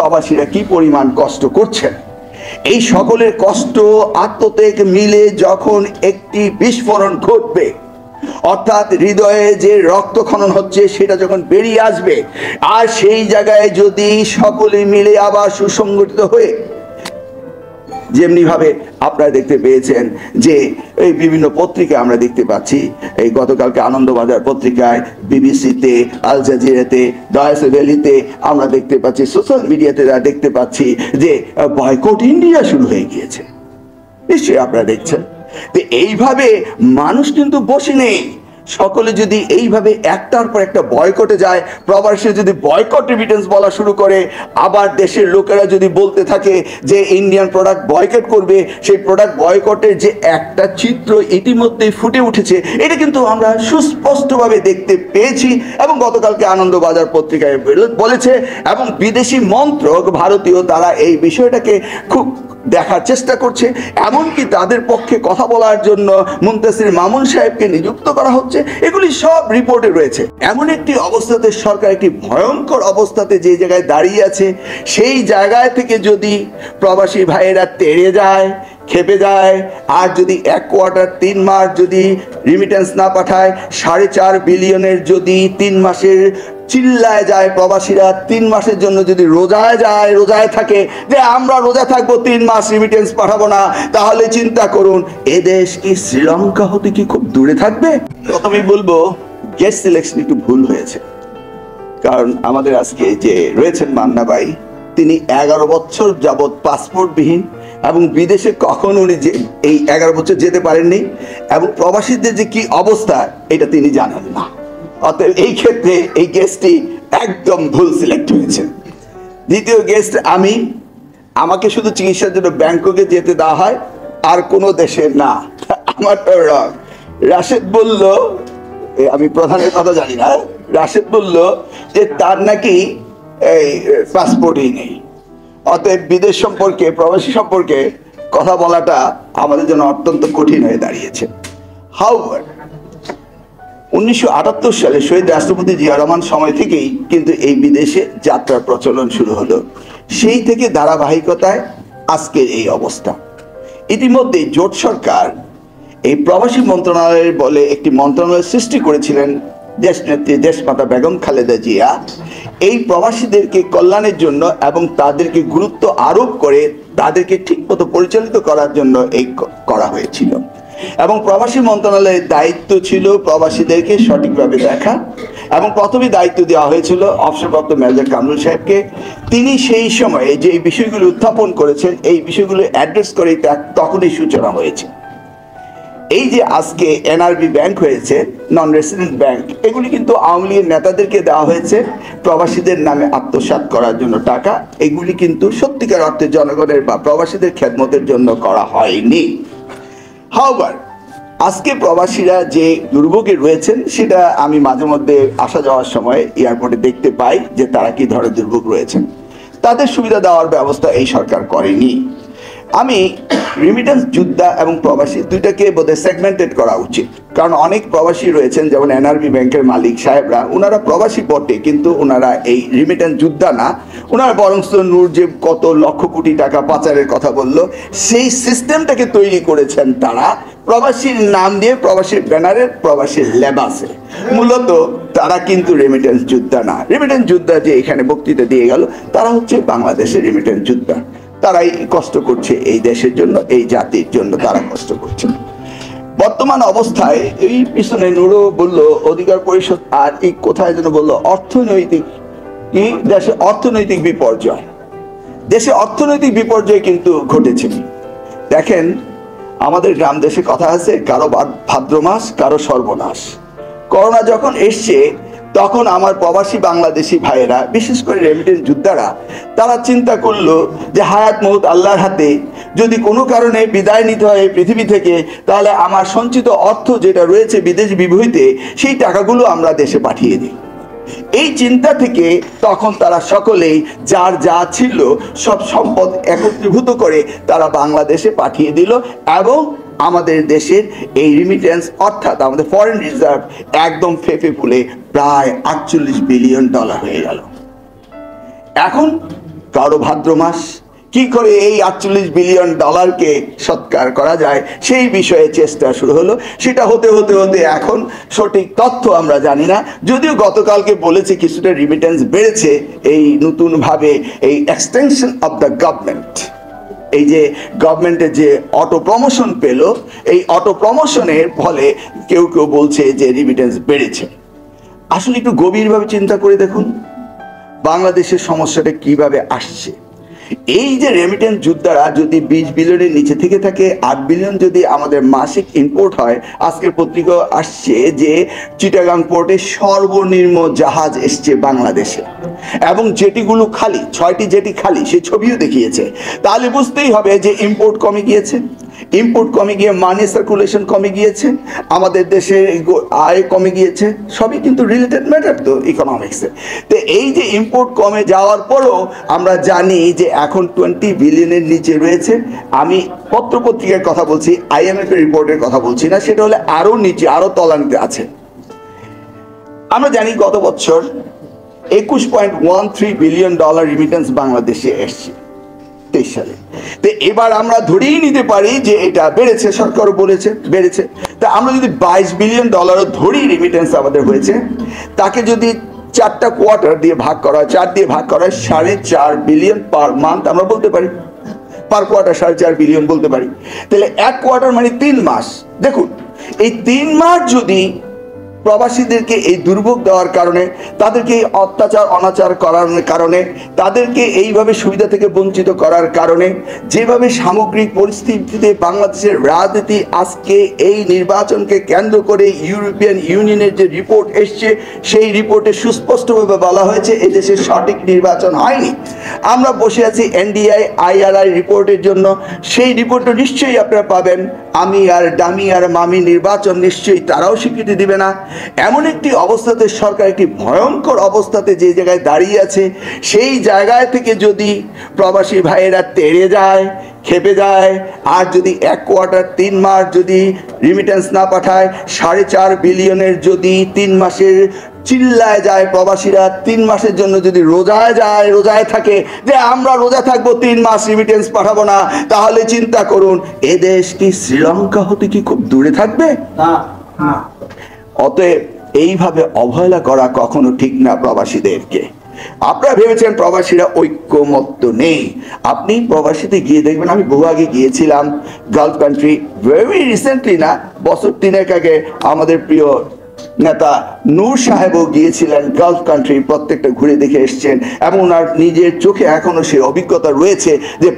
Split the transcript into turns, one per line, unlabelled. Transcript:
প্রবাসীরা কি পরিমাণ কষ্ট করছেন। এই সকলের কষ্ট আত্মত্যাগ মিলে যখন একটি বিস্ফোরণ ঘটবে, অর্থাৎ হৃদয়ে যে রক্তক্ষরণ হচ্ছে সেটা যখন বেরিয়ে আসবে, আর সেই জায়গায় যদি সকলে মিলে আবার সুসংগঠিত হয়ে, যেমনি ভাবে আপনারা দেখতে পেয়েছেন যে এই বিভিন্ন পত্রিকায় আমরা দেখতে পাচ্ছি, এই গতকালকে আনন্দবাজার পত্রিকায়, বিবিসিতে, আল জাজিরাতে, ডয়েচে ভেলিতে আমরা দেখতে পাচ্ছি, সোশ্যাল মিডিয়াতে দেখতে পাচ্ছি যে বয়কট ইন্ডিয়া শুরু হয়ে গিয়েছে। নিশ্চয়ই আপনারা দেখছেন। তো এইভাবে মানুষ কিন্তু বসে নেই। সকলে যদি এইভাবে একটার পর একটা বয়কটে যায়, প্রবাসী যদি বয়কট রিমিটেন্স বলা শুরু করে, আবার দেশের লোকেরা যদি বলতে থাকে যে ইন্ডিয়ান প্রোডাক্ট বয়কট করবে, সেই প্রোডাক্ট বয়কটের যে একটা চিত্র ইতিমধ্যেই ফুটে উঠেছে, এটা কিন্তু আমরা সুস্পষ্টভাবে দেখতে পেয়েছি এবং গতকালকে আনন্দবাজার পত্রিকায় বলেছে, এবং বিদেশি মন্ত্রক ভারতীয় তারা এই বিষয়টাকে খুব দেখার চেষ্টা করছে। এমনকি তাদের পক্ষে কথা বলার জন্য মুনতাসির মামুন সাহেবকে নিযুক্ত করা হচ্ছে। এগুলি সব রিপোর্টে রয়েছে। এমন একটি অবস্থাতে সরকার একটি ভয়ঙ্কর অবস্থাতে যে জায়গায় দাঁড়িয়ে আছে, সেই জায়গায় থেকে যদি প্রবাসী ভাইয়েরা তেড়ে যায়, খেপে যায়, আর যদি 1 কোয়ার্টার 3 মাস যদি রিমিটেন্স না পাঠায়, 4.5 বিলিয়নের যদি 3 মাসের চিল্লায় যায়, প্রবাসীরা 3 মাসের জন্য যদি রোজায় থাকে যে আমরা রোজা থাকবো, 3 মাস রিমিটেন্স পাঠাবো না, তাহলে চিন্তা করুন এদেশ কি শ্রীলঙ্কা হতে কি খুব দূরে থাকবে? প্রথমেই বলবো গেস্ট সিলেকশন একটু ভুল হয়েছে। কারণ আমাদের আজকে যে রয়েছেন মান্না ভাই, তিনি 11 বছর যাবৎ পাসপোর্টবিহীন এবং বিদেশে কখনো উনি এই 11 বছর যেতে পারেননি, এবং প্রবাসীদের যে কি অবস্থা এটা তিনি জানেন না। অতএব এই ক্ষেত্রে এই গেস্টটি একদম ভুল সিলেক্ট হয়েছে। দ্বিতীয় গেস্ট আমাকে শুধু চিকিৎসার জন্য ব্যাংককে যেতে দেওয়া হয়, আর কোনো দেশে না। আমার তো রং রাশেদ বলল, আমি প্রধানের কথা জানি না, রাশেদ বলল যে তার নাকি এই পাসপোর্টই নেই। অতএব বিদেশ সম্পর্কে, প্রবাসী সম্পর্কে কথা বলাটা আমাদের জন্য অত্যন্ত কঠিন হয়ে দাঁড়িয়েছে। হাউভার 1978 সালে শহীদ রাষ্ট্রপতি জিয়া রহমান সময় থেকেই কিন্তু এই বিদেশে যাত্রার প্রচলন শুরু হলো। সেই থেকে ধারাবাহিকতায় আজকের এই অবস্থা। ইতিমধ্যে জোট সরকার এই প্রবাসী মন্ত্রণালয়ের বলে একটি মন্ত্রণালয় সৃষ্টি করেছিলেন দেশনেত্রী দেশমাতা বেগম খালেদা জিয়া। এই প্রবাসীদেরকে কল্যাণের জন্য এবং তাদেরকে গুরুত্ব আরোপ করে তাদেরকে ঠিকমতো পরিচালিত করার জন্য এই করা হয়েছিল। এবং প্রবাসী মন্ত্রণালয়ের দায়িত্ব ছিল প্রবাসীদেরকে সঠিকভাবে দেখা, এবং প্রথমে দায়িত্ব দেওয়া হয়েছিল অবসরপ্রাপ্ত মেজর কামরুল সাহেবকে। তিনি সেই সময়ে যে বিষয়গুলো উত্থাপন করেছেন, এই বিষয়গুলো অ্যাড্রেস করে তখনই সূচনা হয়েছে। এই যে আজকে এনআরবি ব্যাংক হয়েছে, নন রেসিডেন্ট ব্যাংক, এগুলি কিন্তু আওয়ামী লীগের নেতাদেরকে দেওয়া হয়েছে প্রবাসীদের নামে আত্মসাৎ করার জন্য টাকা। এগুলি কিন্তু সত্যিকার অর্থে জনগণের বা প্রবাসীদের খেদমতের জন্য করা হয়নি। হাওবার আজকে প্রবাসীরা যে দুর্ভোগে রয়েছেন সেটা আমি মাঝে মধ্যে আসা যাওয়ার সময় এয়ারপোর্টে দেখতে পাই যে তারা কি ধরনের দুর্ভোগ রয়েছেন। তাদের সুবিধা দেওয়ার ব্যবস্থা এই সরকার করেনি। আমি রিমিটেন্স যোদ্ধা এবং প্রবাসী দুইটাকে বোধহয় সেগমেন্টেড করা উচিত। কারণ অনেক প্রবাসী রয়েছেন, যেমন এনআরবি ব্যাংকের মালিক সাহেবরা, ওনারা প্রবাসী বটে কিন্তু ওনারা এই রিমিটেন্স যোদ্ধা না। ওনারা বরং নূর যে কত লক্ষ কোটি টাকা পাচারের কথা বলল, সেই সিস্টেমটাকে তৈরি করেছেন তারা প্রবাসীর নাম দিয়ে, প্রবাসীর ব্যানারে, প্রবাসীর লেবাসে। মূলত তারা কিন্তু রেমিটেন্স যোদ্ধা না। রেমিটেন্স যোদ্ধা যে এখানে বক্তৃতা দিয়ে গেল, তারা হচ্ছে বাংলাদেশের রেমিটেন্স যোদ্ধা। তারাই কষ্ট করছে এই দেশের জন্য, এই জাতির জন্য তারা কষ্ট করছে। বর্তমান অবস্থায় এই পিছনে নুরো বলল অধিকার পরিষদ, আর এই কোথায় যেন বললো অর্থনৈতিক, কি দেশে অর্থনৈতিক বিপর্যয়। দেশে অর্থনৈতিক বিপর্যয় কিন্তু ঘটেছে। দেখেন আমাদের গ্রাম দেশে কথা আছে, কারো ভাদ্র মাস কারো সর্বনাশ। করোনা যখন এসছে তখন আমার প্রবাসী বাংলাদেশি ভাইয়েরা, বিশেষ করে রেমিটেন্স যোদ্ধারা, তারা চিন্তা করলো যে হায়াত মউত আল্লাহর হাতে, যদি কোনো কারণে বিদায় নিতে হয় পৃথিবী থেকে, তাহলে আমার সঞ্চিত অর্থ যেটা রয়েছে বিদেশ বিভূতিতে, সেই টাকাগুলো আমরা দেশে পাঠিয়ে দিই। এই চিন্তা থেকে তখন তারা সকলেই যার যা ছিল সব সম্পদ একত্রীভূত করে তারা বাংলাদেশে পাঠিয়ে দিল, এবং আমাদের দেশের এই রিমিটেন্স অর্থাৎ আমাদের ফরেন রিজার্ভ একদম ফেঁপে ফুলে প্রায় $48 বিলিয়ন হয়ে গেল। এখন কারো ভাদ্র মাস। কি করে এই 48 বিলিয়ন ডলারকে সৎকার করা যায় সেই বিষয়ে চেষ্টা শুরু হলো। সেটা হতে হতে হতে এখন সঠিক তথ্য আমরা জানি না, যদিও গতকালকে বলেছে কিছুটা রিমিটেন্স বেড়েছে এই নতুনভাবে এই এক্সটেনশন অফ দ্য গভর্নমেন্ট, এই যে গভর্নমেন্টের যে অটো প্রমোশন পেল, এই অটো প্রমোশনের ফলে কেউ কেউ বলছে যে রিমিটেন্স বেড়েছে। আসলে একটু গভীরভাবে চিন্তা করে দেখুন বাংলাদেশের সমস্যাটা কিভাবে আসছে। এই যে রেমিটেন্স যোদ্ধারা যদি 20 বিলিয়নের নিচে থেকে থাকে, 8 বিলিয়ন যদি আমাদের মাসিক ইম্পোর্ট হয়, আজকের পত্রিকা আসছে যে চিটাগাং পোর্টে সর্বনিম্ন জাহাজ এসছে বাংলাদেশে, এবং জেটিগুলো খালি, 6টি জেটি খালি, সেই ছবিও দেখিয়েছে। তাহলে বুঝতেই হবে যে ইম্পোর্ট কমে গিয়েছে, ইম্পোর্ট কমে গিয়ে মানি সার্কুলেশন কমে গিয়েছে, আমাদের দেশে আয় কমে গিয়েছে। সবই কিন্তু রিলেটেড ম্যাটার তো ইকোনমিক্সে। তো এই যে ইম্পোর্ট কমে যাওয়ার পরও আমরা জানি যে এখন 20 বিলিয়নের নিচে রয়েছে। আমি পত্রপত্রিকার কথা বলছি, IMF এর রিপোর্টের কথা বলছি না, সেটা হলে আরো নিচে, আরো তলানিতে আছে। আমরা জানি গত বছর 21.13 বিলিয়ন ডলার রিমিটেন্স বাংলাদেশে এসছে 23 সালে। তো এবার আমরা ধরেই নিতে পারি যে এটা বেড়েছে, সরকারও বলেছে বেড়েছে। তা আমরা যদি 22 বিলিয়ন ডলারও ধরি রিমিটেন্স আমাদের হয়েছে, তাকে যদি 4টা কোয়ার্টার দিয়ে ভাগ করা হয়, 4 দিয়ে ভাগ করা হয়, 4.5 বিলিয়ন পার মান্থ আমরা বলতে পারি, পার কোয়ার্টার 4.5 বিলিয়ন বলতে পারি। তাহলে এক কোয়ার্টার মানে 3 মাস। দেখুন এই 3 মাস যদি প্রবাসীদেরকে এই দুর্ভোগ দেওয়ার কারণে, তাদেরকে এই অত্যাচার অনাচার করার কারণে, তাদেরকে এইভাবে সুবিধা থেকে বঞ্চিত করার কারণে, যেভাবে সামগ্রিক পরিস্থিতিতে বাংলাদেশের রাজনীতি আজকে এই নির্বাচনকে কেন্দ্র করে ইউরোপিয়ান ইউনিয়নের যে রিপোর্ট এসছে, সেই রিপোর্টে সুস্পষ্টভাবে বলা হয়েছে এদেশে সঠিক নির্বাচন হয়নি। আমরা বসে আছি NDI IRI রিপোর্টের জন্য, সেই রিপোর্টটা নিশ্চয়ই আপনারা পাবেন। আমি আর ডামি আর মামি নির্বাচন নিশ্চয়ই তারাও স্বীকৃতি দিবে না। এমন একটি অবস্থাতে সরকার একটি ভয়ঙ্কর অবস্থাতে যে জায়গায় দাঁড়িয়ে আছে, সেই জায়গায় থেকে যদি প্রবাসী ভাইয়েরা তেড়ে যায়, খেপে যায়, আর যদি এক কোয়ার্টার 3 মাস যদি রিমিটেন্স না পাঠায়, 4.5 বিলিয়নের যদি 3 মাসের চিল্লায় যায় প্রবাসীরা, 3 মাসের জন্য যদি রোজায় থাকে যে আমরা রোজা থাকবো 3 মাস রিমিটেন্স পাঠাবো না, তাহলে চিন্তা করুন এ দেশ কি শ্রীলঙ্কা হতে কি খুব দূরে থাকবে? অতএব এইভাবে অবহেলা করা কখনো ঠিক না প্রবাসীদেরকে। আপনারা ভেবেছেন প্রবাসীরা ঐক্যমত্য নেই, আপনি প্রবাসীতে গিয়ে দেখবেন। আমি বহু আগে গিয়েছিলাম গালফ কান্ট্রি, ভেরি রিসেন্টলি না, বছর 3 আগে আমাদের প্রিয় নেতা নূর সাহেবও গিয়েছিলেন গালফ কান্ট্রি, প্রত্যেকটা ঘুরে দেখে এসছেন, এবং ওনার নিজের চোখে এখনো সেই অভিজ্ঞতা রয়েছে যে